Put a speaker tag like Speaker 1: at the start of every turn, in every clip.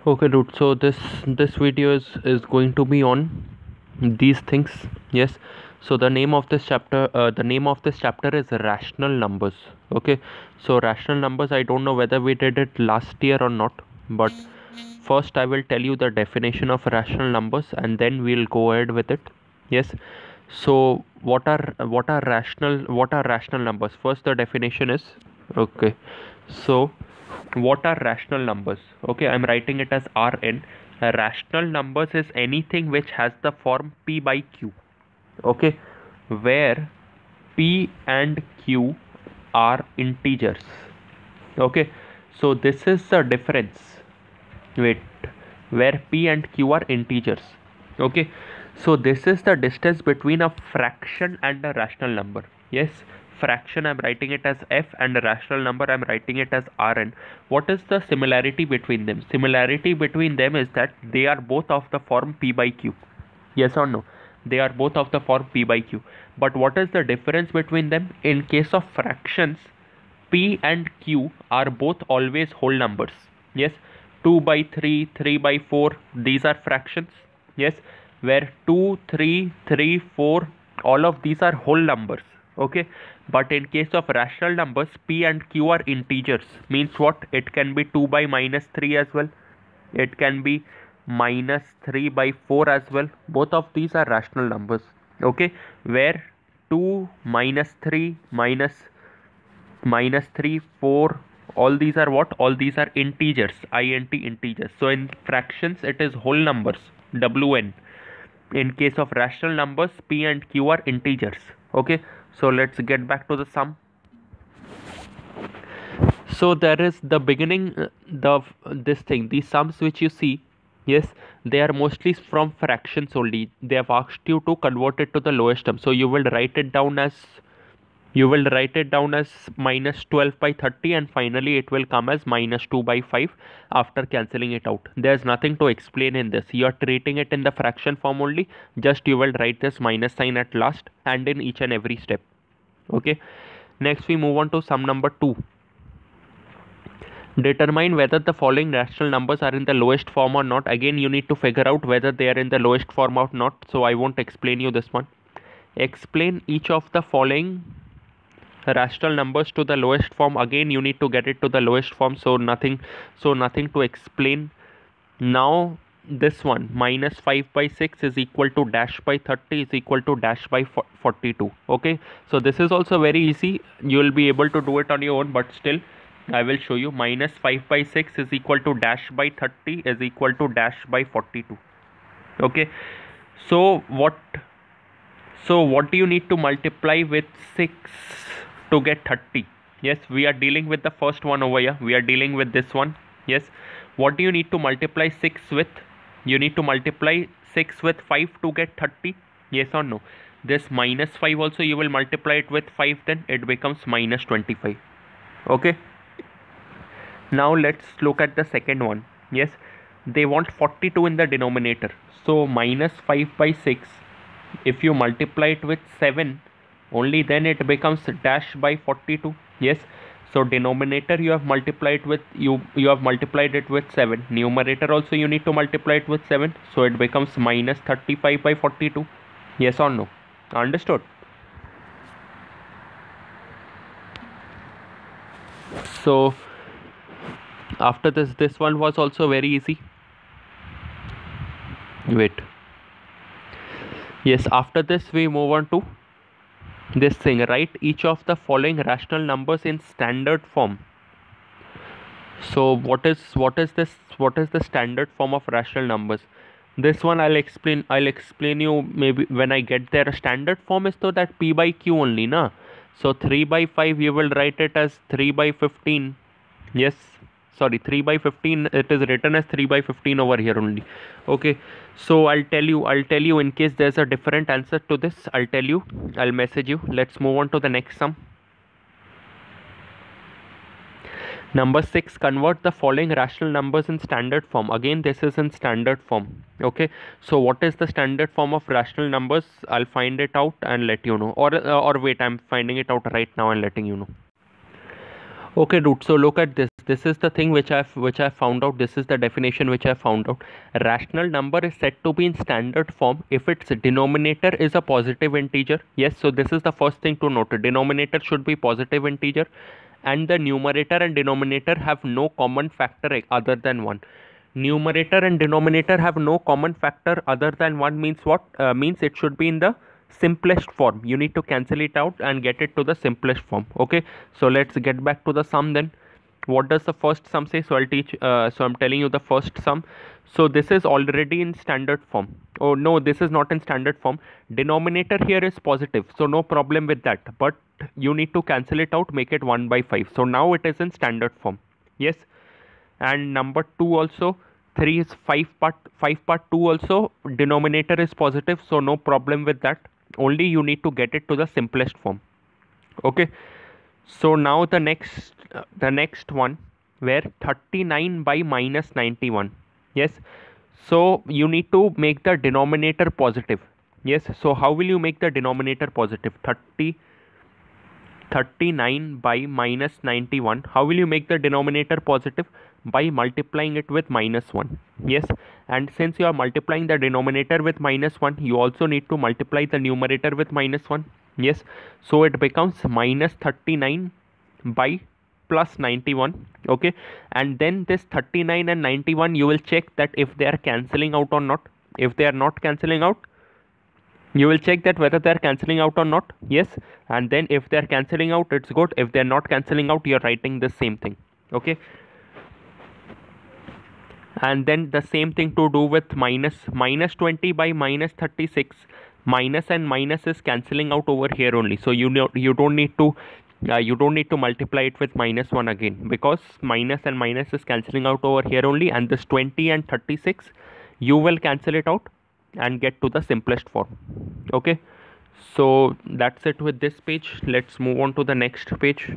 Speaker 1: Okay, dude. So this video is going to be on these things. Yes. So the name of this chapter is rational numbers. Okay. So rational numbers. I don't know whether we did it last year or not, but first I will tell you the definition of rational numbers, and then we'll go ahead with it. Yes. So what are rational numbers? First, the definition is okay. So what are rational numbers? Okay, I'm writing it as Rn. Rational numbers is anything which has the form p by q. Okay, where p and q are integers. Okay, so this is the difference. Wait, where p and q are integers. Okay, so this is the distance between a fraction and a rational number. Yes, fraction I'm writing it as f, and a rational number I'm writing it as Rn. What is the similarity between them? Similarity between them is that they are both of the form p by q. Yes or no? They are both of the form p by q. But what is the difference between them? In case of fractions, p and q are both always whole numbers. Yes, 2 by 3, 3 by 4, these are fractions. Yes, where 2, 3, 3, 4, all of these are whole numbers. Okay, but in case of rational numbers, p and q are integers. Means what? It can be 2 by minus 3 as well. It can be minus 3 by 4 as well. Both of these are rational numbers. Okay, where 2, minus 3, minus 3, 4, all these are what? All these are integers, int integers. So in fractions it is whole numbers, wn. In case of rational numbers, p and q are integers. Okay, so let's get back to the sum. So there is the beginning, these sums which you see, yes, they are mostly from fractions only. They have asked you to convert it to the lowest term, so you will write it down as minus 12 by 30, and finally it will come as minus 2 by 5 after cancelling it out. There's nothing to explain in this. You are treating it in the fraction form only. Just you will write this minus sign at last and in each and every step. Okay, next we move on to sum number 2. Determine whether the following rational numbers are in the lowest form or not. Again, you need to figure out whether they are in the lowest form or not, so I won't explain you this one. Explain each of the following rational numbers to the lowest form. Again, you need to get it to the lowest form, so nothing to explain. Now this one, minus 5 by 6 is equal to dash by 30 is equal to dash by 42. Okay, so this is also very easy. You will be able to do it on your own, but still I will show you. Minus 5 by 6 is equal to dash by 30 is equal to dash by 42. Okay, so what do you need to multiply with 6 to get 30? Yes, we are dealing with the first one over here. We are dealing with this one. Yes, what do you need to multiply 6 with? You need to multiply 6 with 5 to get 30. Yes or no? This minus 5 also you will multiply it with 5, then it becomes minus 25. Okay, now let's look at the second one. Yes, they want 42 in the denominator. So minus 5 by 6, if you multiply it with 7, only then it becomes dash by 42. Yes, so denominator you have multiplied with you have multiplied it with 7. Numerator also you need to multiply it with 7, so it becomes minus 35 by 42. Yes or no? Understood? So after this one was also very easy. Wait, yes, after this we move on to this thing. Write each of the following rational numbers in standard form. So what is the standard form of rational numbers? This one I'll explain you maybe when I get there. A standard form is so that p by q only, na. So 3 by 5 you will write it as 3 by 15. Yes, sorry, 3 by 15, it is written as 3 by 15 over here only. Okay, so I'll tell you in case there's a different answer to this. I'll message you. Let's move on to the next sum. Number 6, convert the following rational numbers in standard form. Again, this is in standard form. Okay, so what is the standard form of rational numbers? I'll find it out and let you know. Or wait, I'm finding it out right now and letting you know. Okay, dude. So look at this. This is the thing which I've found out. This is the definition which I found out. A rational number is said to be in standard form if its denominator is a positive integer. Yes. So this is the first thing to note. Denominator should be positive integer, and the numerator and denominator have no common factor other than one. Numerator and denominator have no common factor other than one means what? Means it should be in the simplest form. You need to cancel it out and get it to the simplest form. Okay, so let's get back to the sum then. What does the first sum say? So I'll teach. So I'm telling you the first sum. So this is already in standard form. Oh no, this is not in standard form. Denominator here is positive, so no problem with that. But you need to cancel it out, make it 1 by 5. So now it is in standard form. Yes. And number 2 also, 3 is 5 part 2 also, denominator is positive, so no problem with that. Only you need to get it to the simplest form. Okay, so now the next one, where 39 by minus 91. Yes, so you need to make the denominator positive. Yes, so how will you make the denominator positive? 39 by minus 91. How will you make the denominator positive? By multiplying it with minus 1. Yes, and since you are multiplying the denominator with minus 1, you also need to multiply the numerator with minus 1. Yes, so it becomes minus 39 by plus 91. Okay, and then this 39 and 91, you will check that if they are cancelling out or not. If they are not cancelling out, you will check that whether they are cancelling out or not. Yes, and then if they are cancelling out, it's good. If they are not cancelling out, you are writing the same thing. Okay, and then the same thing to do with minus 20 by minus 36. Minus and minus is cancelling out over here only, so you don't need to multiply it with minus 1 again, because minus and minus is cancelling out over here only, and this 20 and 36 you will cancel it out and get to the simplest form. Okay, so that's it with this page. Let's move on to the next page.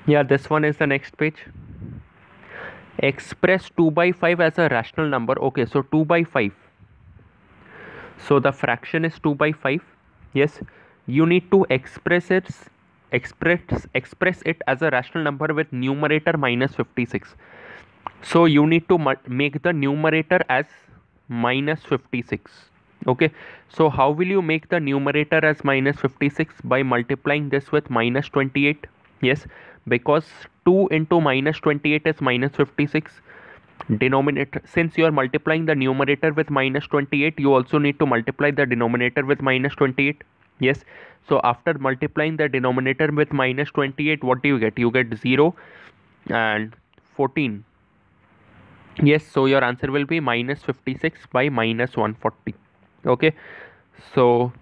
Speaker 1: Yeah, this one is the next page. Express 2 by 5 as a rational number. Okay, so 2 by 5. So the fraction is 2 by 5. Yes, you need to express it as a rational number with numerator minus 56. So you need to make the numerator as minus 56. Okay, so how will you make the numerator as minus 56? By multiplying this with minus 28. Yes, because 2 into minus 28 is minus 56. Denominator, since you are multiplying the numerator with minus 28, you also need to multiply the denominator with minus 28. Yes, so after multiplying the denominator with minus 28, what do you get? You get 0 and 14. Yes, so your answer will be minus 56 by minus 140. Okay, so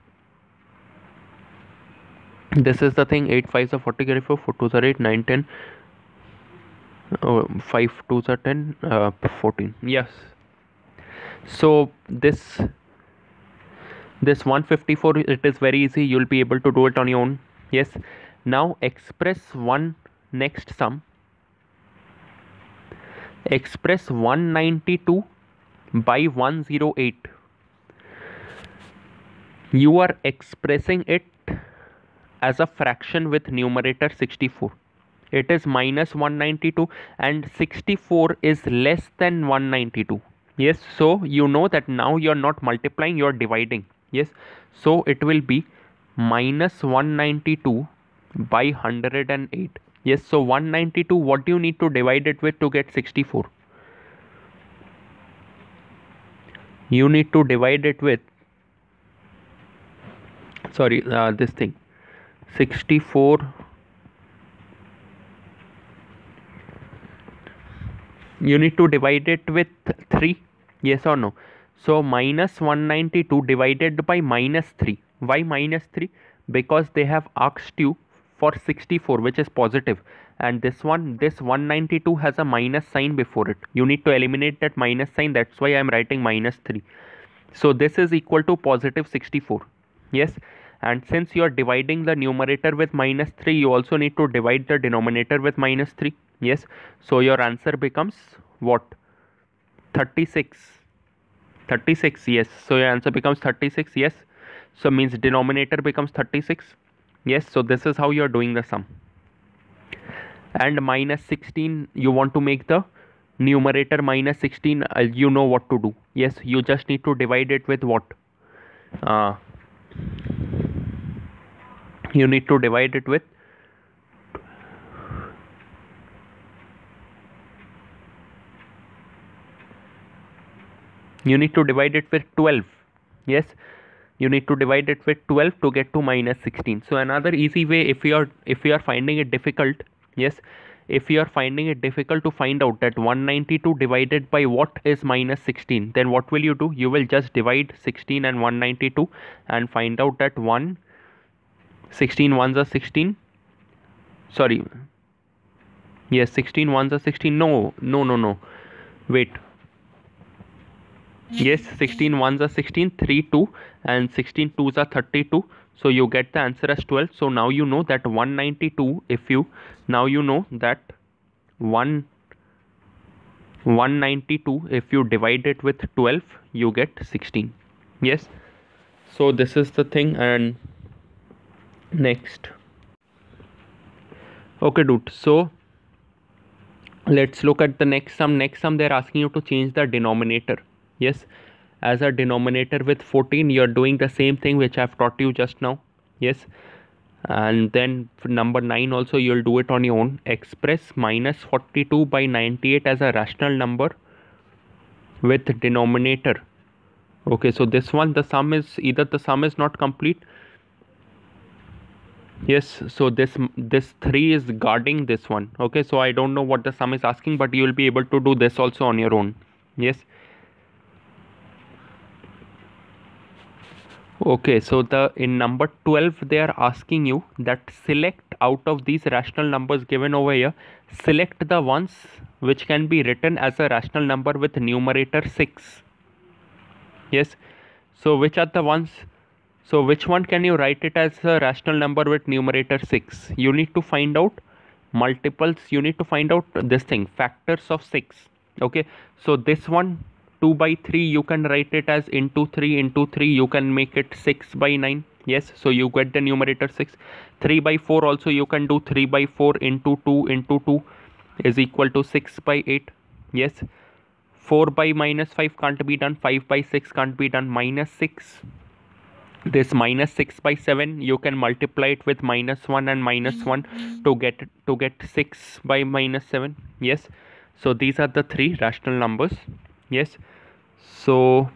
Speaker 1: this is the thing. 8 5s are 40, carry 4 2s are 8, 9 10, 5 2s are 10, 14. Yes, so this 154, it is very easy. You'll be able to do it on your own. Yes, now express one next sum. Express 192 by 108. You are expressing it as a fraction with numerator 64. It is minus 192 and 64 is less than 192. Yes, so you know that now you are not multiplying, you are dividing. Yes, so it will be minus 192 by 108. Yes, so 192, what do you need to divide it with to get 64? You need to divide it with, sorry, this thing, 64. You need to divide it with 3. Yes or no? So minus 192 divided by minus 3. Why minus 3? Because they have asked you for 64, which is positive, and this 192 has a minus sign before it. You need to eliminate that minus sign. That's why I'm writing minus 3. So this is equal to positive 64. Yes, and since you are dividing the numerator with minus 3, you also need to divide the denominator with minus 3. Yes, so your answer becomes what? 36. 36. Yes, so your answer becomes 36. Yes, So means denominator becomes 36. Yes, so this is how you are doing the sum. And minus 16, you want to make the numerator minus 16, you know what to do. Yes, you just need to divide it with what? You need to divide it with you need to divide it with 12. Yes, you need to divide it with 12 to get to minus 16. So another easy way, if you are finding it difficult, yes, if you are finding it difficult to find out that 192 divided by what is minus 16, then what will you do? You will just divide 16 and 192 and find out that 16 ones are 16. Sorry, yes, 16 ones are 16. No, wait. Yes, 16 ones are 16, 3 2, and 16 twos are 32. So you get the answer as 12. So now you know that 192, if you now you know that 192, if you divide it with 12, you get 16. Yes, so this is the thing. And next, okay dude, so let's look at the next sum. Next sum, they're asking you to change the denominator. Yes, as a denominator with 14, you're doing the same thing which I've taught you just now. Yes, and then for number 9 also you'll do it on your own. Express minus 42 by 98 as a rational number with denominator. Okay, so this one, the sum is either the sum is not complete. Yes, so this 3 is guarding this one. Okay, so I don't know what the sum is asking, but you will be able to do this also on your own. Yes. Okay, so in number 12, they are asking you that select out of these rational numbers given over here, select the ones which can be written as a rational number with numerator 6. Yes, so which are the ones? So which one can you write it as a rational number with numerator 6? You need to find out multiples. You need to find out this thing, factors of 6. Okay, so this one, 2 by 3, you can write it as into 3, you can make it 6 by 9. Yes, so you get the numerator 6. 3 by 4 also you can do 3 by 4 into 2 is equal to 6 by 8. Yes, 4 by minus 5 can't be done, 5 by 6 can't be done, minus 6. This minus 6 by 7, you can multiply it with minus 1 and minus 1 to get 6 by minus 7. Yes, so these are the 3 rational numbers. Yes, so